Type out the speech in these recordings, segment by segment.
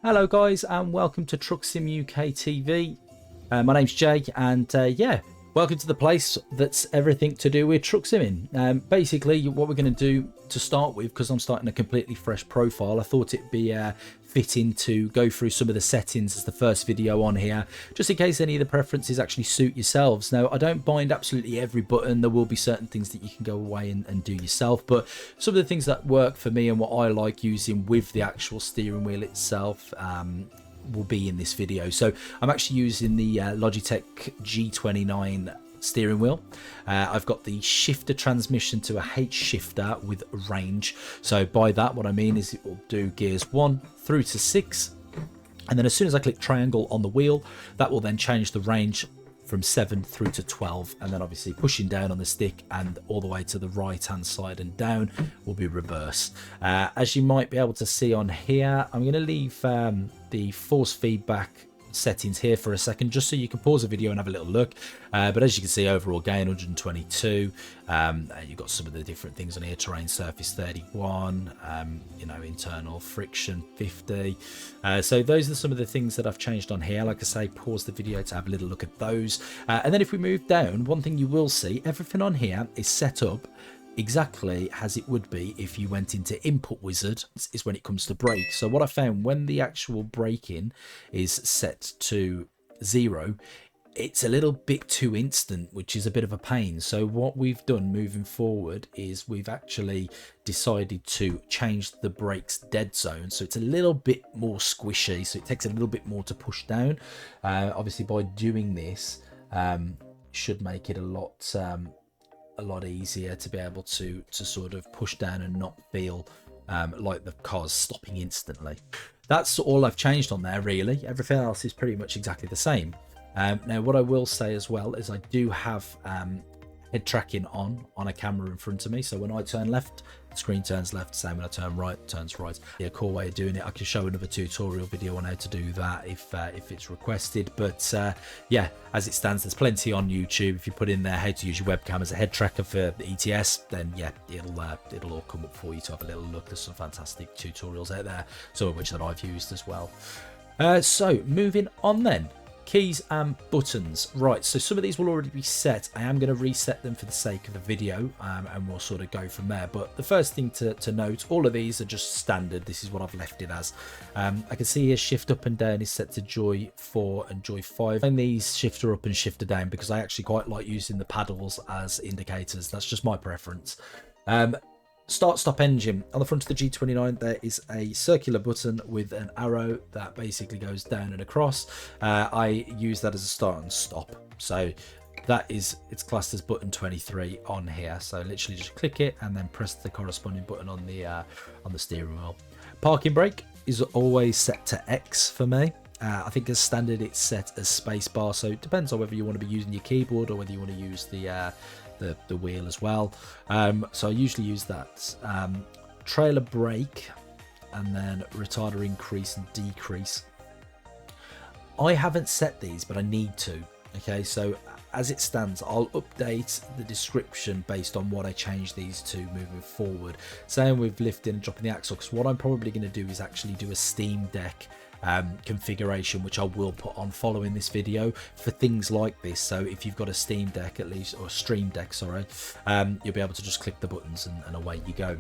Hello guys and welcome to TruckSim UKTV. My name's Jay and yeah, welcome to the place that's everything to do with truck simming. Basically what we're going to do to start with, because I'm starting a completely fresh profile, I thought it'd be fitting to go through some of the settings as the first video on here, just in case any of the preferences actually suit yourselves. Now, I don't bind absolutely every button. There will be certain things that you can go away and do yourself, but some of the things that work for me and what I like using with the actual steering wheel itself will be in this video. So I'm actually using the Logitech G29 steering wheel. I've got the shifter transmission to a H shifter with range. So by that, what I mean is it will do gears 1 through to 6, and then as soon as I click triangle on the wheel, that will then change the range from 7 through to 12, and then obviously pushing down on the stick and all the way to the right hand side and down will be reverse. As you might be able to see on here, I'm going to leave the force feedback settings here for a second, just so you can pause the video and have a little look. But as you can see, overall gain 122. You've got some of the different things on here: terrain surface 31, you know, internal friction 50. So those are some of the things that I've changed on here. Like I say, pause the video to have a little look at those. And then if we move down, one thing you will see, everything on here is set up exactly as it would be if you went into input wizard is when it comes to brake. So what I found, when the actual braking is set to 0, it's a little bit too instant, which is a bit of a pain. So what we've done moving forward is we've actually decided to change the brakes dead zone, so it's a little bit more squishy, so it takes a little bit more to push down. Obviously by doing this should make it a lot easier to be able to sort of push down and not feel like the car's stopping instantly. That's all I've changed on there, really. Everything else is pretty much exactly the same. Now what I will say as well is I do have head tracking on a camera in front of me, so when I turn left, the screen turns left. Same when I turn right, it turns right. Yeah, a cool way of doing it. I can show another tutorial video on how to do that if it's requested, but yeah, as it stands, there's plenty on YouTube. If you put in there how to use your webcam as a head tracker for the ETS, then yeah, it'll all come up for you to have a little look. There's some fantastic tutorials out there, some of which that I've used as well. So moving on then. Keys and buttons. Right, so some of these will already be set. I am going to reset them for the sake of the video, and we'll sort of go from there. But the first thing to note, all of these are just standard. This is what I've left it as. I can see here shift up and down is set to joy 4 and joy 5, and these shifter up and shifter down because I actually quite like using the paddles as indicators. That's just my preference. Start stop engine. On the front of the G29 there is a circular button with an arrow that basically goes down and across. I use that as a start and stop, so it's classed as button 23 on here. So literally just click it and then press the corresponding button on the steering wheel. Parking brake is always set to X for me. I think as standard it's set as spacebar, so it depends on whether you want to be using your keyboard or whether you want to use the wheel as well. So I usually use that. Trailer brake and then retarder increase and decrease. I haven't set these, but I need to. Okay, so as it stands, I'll update the description based on what I change these to moving forward. Same with lifting and dropping the axle, because what I'm probably going to do is actually do a Steam Deck configuration, which I will put on following this video for things like this. So if you've got a Steam Deck at least, or Stream Deck, sorry, you'll be able to just click the buttons and away you go.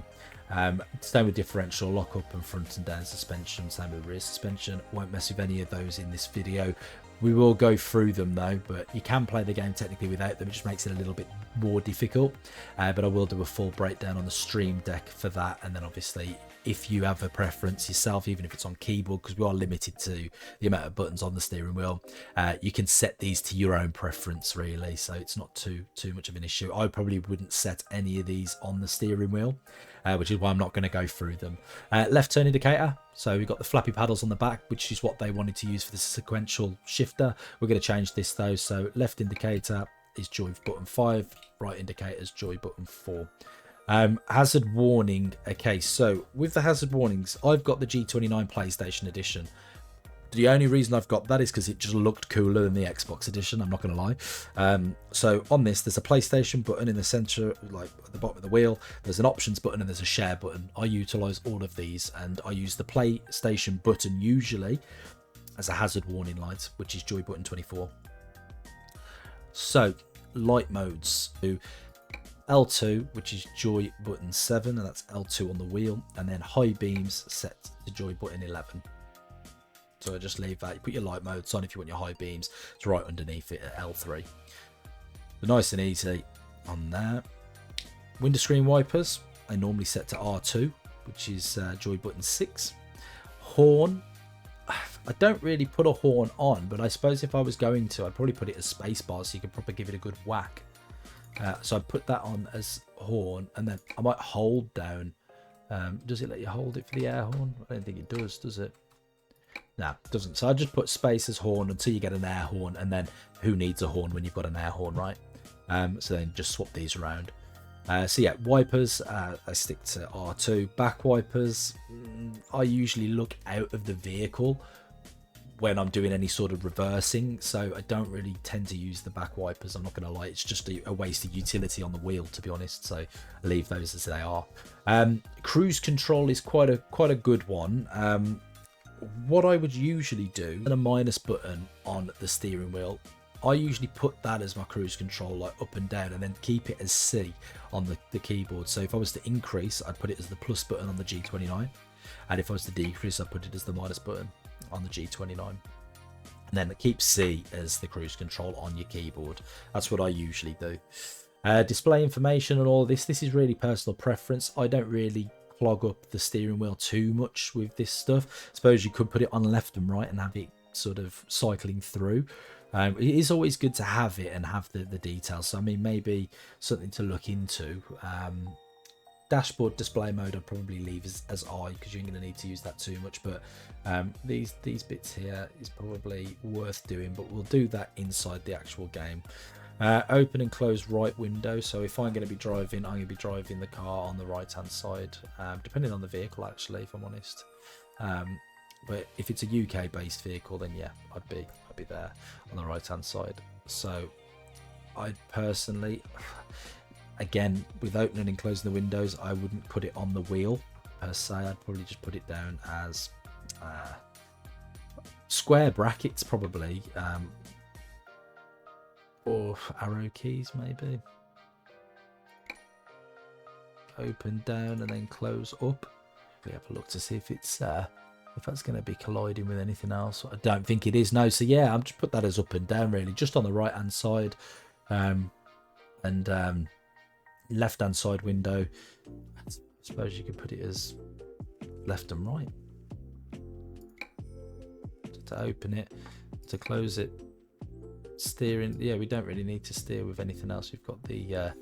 Same with differential, lock up and front and down suspension, same with rear suspension. Won't mess with any of those in this video. We will go through them though, but you can play the game technically without them. It just makes it a little bit more difficult, but I will do a full breakdown on the Stream Deck for that. And then obviously if you have a preference yourself, even if it's on keyboard, because we are limited to the amount of buttons on the steering wheel, you can set these to your own preference really, so it's not too much of an issue. I probably wouldn't set any of these on the steering wheel, which is why I'm not going to go through them. Left turn indicator, so we've got the flappy paddles on the back, which is what they wanted to use for the sequential shifter. We're going to change this though, so left indicator is joy button 5, right indicator is joy button 4. Hazard warning. Okay, so with the hazard warnings, I've got the G29 PlayStation edition. The only reason I've got that is because it just looked cooler than the Xbox edition, I'm not going to lie. So on this, there's a PlayStation button in the center, like at the bottom of the wheel. There's an options button and there's a share button. I utilize all of these, and I use the PlayStation button usually as a hazard warning light, which is joy button 24. So light modes. L2, which is joy button 7, and that's L2 on the wheel, and then high beams set to joy button 11. So I just leave that. You put your light modes on if you want your high beams. It's right underneath it at L3. But nice and easy on there. Window screen wipers, I normally set to R2, which is joy button 6. Horn, I don't really put a horn on, but I suppose if I was going to, I'd probably put it as spacebar so you could probably give it a good whack. So I put that on as horn, and then I might hold down. Does it let you hold it for the air horn? I don't think it does it? No, it doesn't. So I just put space as horn until you get an air horn, and then who needs a horn when you've got an air horn, right? So then just swap these around. So yeah, wipers, I stick to R2. Back wipers, I usually look out of the vehicle when I'm doing any sort of reversing, so I don't really tend to use the back wipers. I'm not going to lie, it's just a waste of utility on the wheel, to be honest, so I leave those as they are. Cruise control is quite a good one. What I would usually do, and a minus button on the steering wheel, I usually put that as my cruise control, like up and down, and then keep it as C on the keyboard. So if I was to increase, I'd put it as the plus button on the G29, and if I was to decrease, I'd put it as the minus button on the G29, and then keep C as the cruise control on your keyboard. That's what I usually do. Display information and all this is really personal preference. I don't really clog up the steering wheel too much with this stuff. I suppose you could put it on left and right and have it sort of cycling through. It is always good to have it and have the details, so I mean, maybe something to look into. Dashboard display mode I'd probably leave as I, because you're going to need to use that too much, but these bits here is probably worth doing, but we'll do that inside the actual game. Open and close right window, so if I'm going to be driving, I'm going to be driving the car on the right hand side, depending on the vehicle actually, if I'm honest. But if it's a UK based vehicle, then yeah, I'd be there on the right hand side. So I personally, again, with opening and closing the windows, I wouldn't put it on the wheel per se. I'd probably just put it down as square brackets probably, or arrow keys maybe. Open down and then close up. We have a look to see if it's if that's going to be colliding with anything else. I don't think it is, no. So yeah, I'm just put that as up and down really, just on the right hand side, and left hand side window. I suppose you could put it as left and right. To open it, to close it, steering. Yeah, we don't really need to steer with anything else. We've got the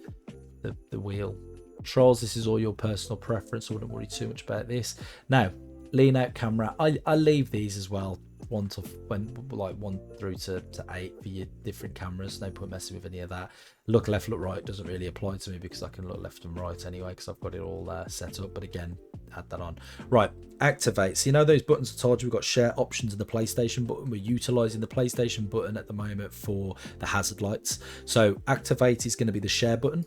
wheel. Controls, this is all your personal preference. I wouldn't worry too much about this. Now, lean out camera, I leave these as well, 1 through to 8 for your different cameras. No point messing with any of that. Look left, look right doesn't really apply to me because I can look left and right anyway, because I've got it all set up. But again, add that on. Right, activate. So you know those buttons I told you, we've got share options in the PlayStation button. We're utilizing the PlayStation button at the moment for the hazard lights. So activate is going to be the share button,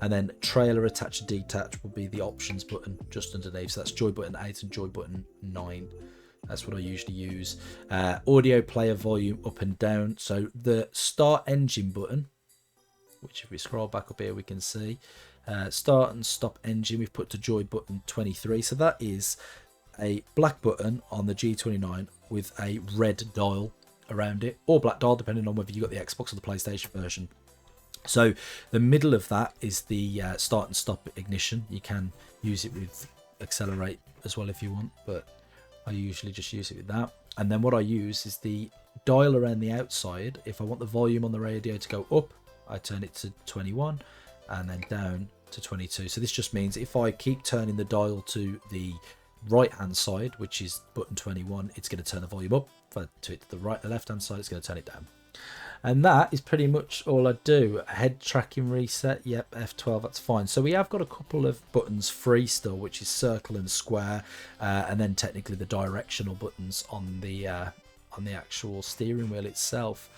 and then trailer attach and detach will be the options button just underneath. So that's joy button 8 and joy button 9. That's what I usually use. Audio player volume up and down. So the start engine button, which if we scroll back up here we can see, start and stop engine we've put to joy button 23. So that is a black button on the G29 with a red dial around it, or black dial depending on whether you got the Xbox or the PlayStation version. So the middle of that is the start and stop ignition. You can use it with accelerate as well if you want, but I usually just use it with that. And then what I use is the dial around the outside. If I want the volume on the radio to go up, I turn it to 21 and then down to 22. So this just means if I keep turning the dial to the right hand side, which is button 21, it's going to turn the volume up. If I turn it to the left hand side, it's going to turn it down. And that is pretty much all I do. Head tracking reset, yep, F12, that's fine. So we have got a couple of buttons free still, which is circle and square, and then technically the directional buttons on the actual steering wheel itself.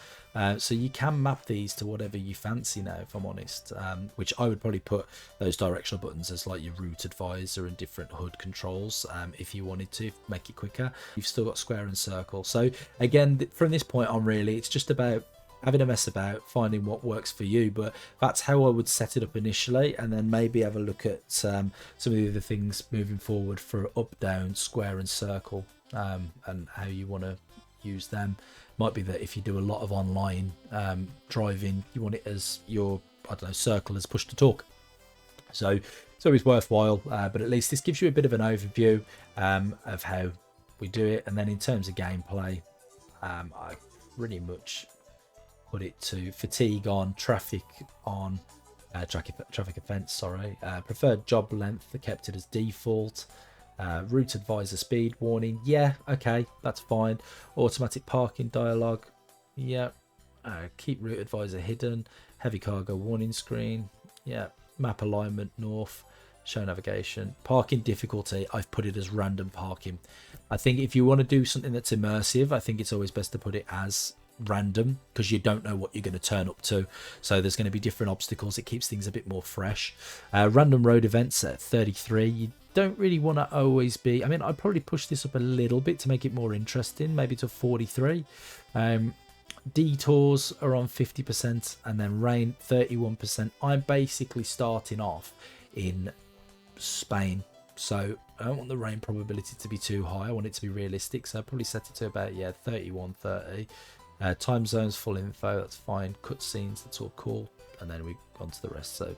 So you can map these to whatever you fancy now, if I'm honest, which I would probably put those directional buttons as like your route advisor and different HUD controls, if you wanted to make it quicker. You've still got square and circle. So again, from this point on, really, it's just about having a mess about, finding what works for you. But that's how I would set it up initially, and then maybe have a look at some of the other things moving forward for up, down, square and circle, and how you want to use them. Might be that if you do a lot of online driving, you want it as your, I don't know, circle as push to talk. So it's always worthwhile, but at least this gives you a bit of an overview of how we do it. And then in terms of gameplay, I pretty much put it to fatigue on, traffic on, traffic offence, sorry, preferred job length, I kept it as default. Route advisor speed warning, yeah, okay, that's fine. Automatic parking dialogue, yeah. Keep route advisor hidden. Heavy cargo warning screen, yeah. Map alignment north. Show navigation. Parking difficulty, I've put it as random parking. I think if you want to do something that's immersive, I think it's always best to put it as random, because you don't know what you're going to turn up to. So there's going to be different obstacles. It keeps things a bit more fresh. Random road events at 33. You don't really want to always be, I mean, I'd probably push this up a little bit to make it more interesting, maybe to 43. Detours are on 50%, and then rain 31%. I'm basically starting off in Spain, so I don't want the rain probability to be too high. I want it to be realistic, so I'll probably set it to about, yeah, 31, 30. Time zones, full info, that's fine. Cutscenes, that's all cool. And then we on to the rest. So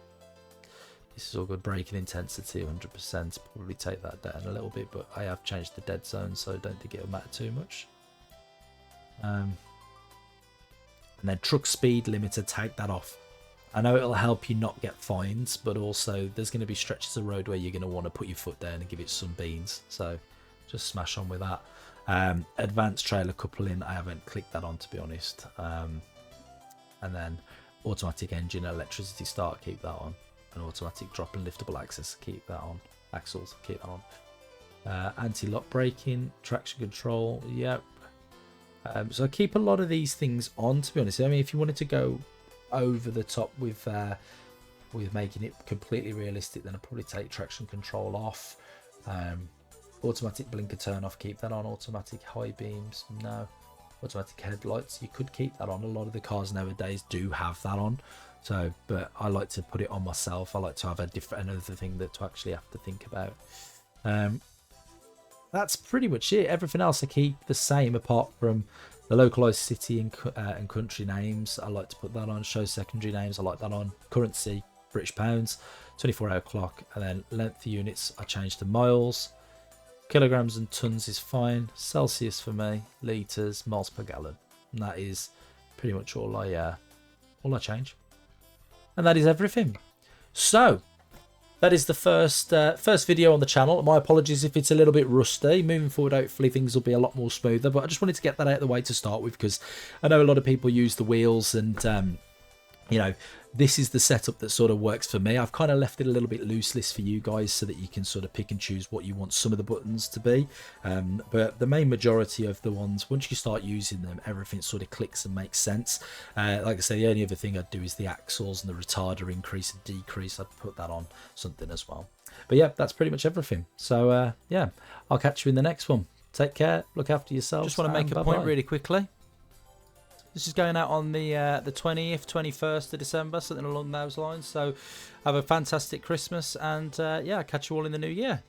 this is all good. Braking intensity, 100%. Probably take that down a little bit, but I have changed the dead zone, so I don't think it'll matter too much. And then truck speed limiter, take that off. I know it'll help you not get fines, but also there's going to be stretches of road where you're going to want to put your foot down and give it some beans. So just smash on with that. Advanced trailer coupling, I haven't clicked that on, to be honest. And then automatic engine electricity start, keep that on. And automatic drop and liftable axis, keep that on. Axles, keep that on. Anti-lock braking, traction control, yep. So I keep a lot of these things on, to be honest. I mean, if you wanted to go over the top with making it completely realistic, then I'd probably take traction control off. Automatic blinker turn off, keep that on. Automatic high beams, no. Automatic headlights, you could keep that on. A lot of the cars nowadays do have that on. So, but I like to put it on myself. I like to have another thing that to actually have to think about. That's pretty much it. Everything else I keep the same, apart from the localized city and country names. I like to put that on. Show secondary names, I like that on. Currency, British pounds. 24-hour clock, and then length units I changed to miles. Kilograms and tons is fine. Celsius for me. Litres, miles per gallon. And that is pretty much all I change. And that is everything. So that is the first video on the channel. My apologies if it's a little bit rusty. Moving forward, hopefully things will be a lot more smoother. But I just wanted to get that out of the way to start with, because I know a lot of people use the wheels, and you know, this is the setup that sort of works for me. I've kind of left it a little bit looseless for you guys so that you can sort of pick and choose what you want some of the buttons to be. But the main majority of the ones, once you start using them, everything sort of clicks and makes sense. Like I say, the only other thing I'd do is the axles and the retarder increase and decrease. I'd put that on something as well. But yeah, that's pretty much everything. So yeah, I'll catch you in the next one. Take care, look after yourself. Just want to make a point really quickly. This is going out on the 20th, 21st of December, something along those lines. So have a fantastic Christmas, and yeah, I'll catch you all in the new year.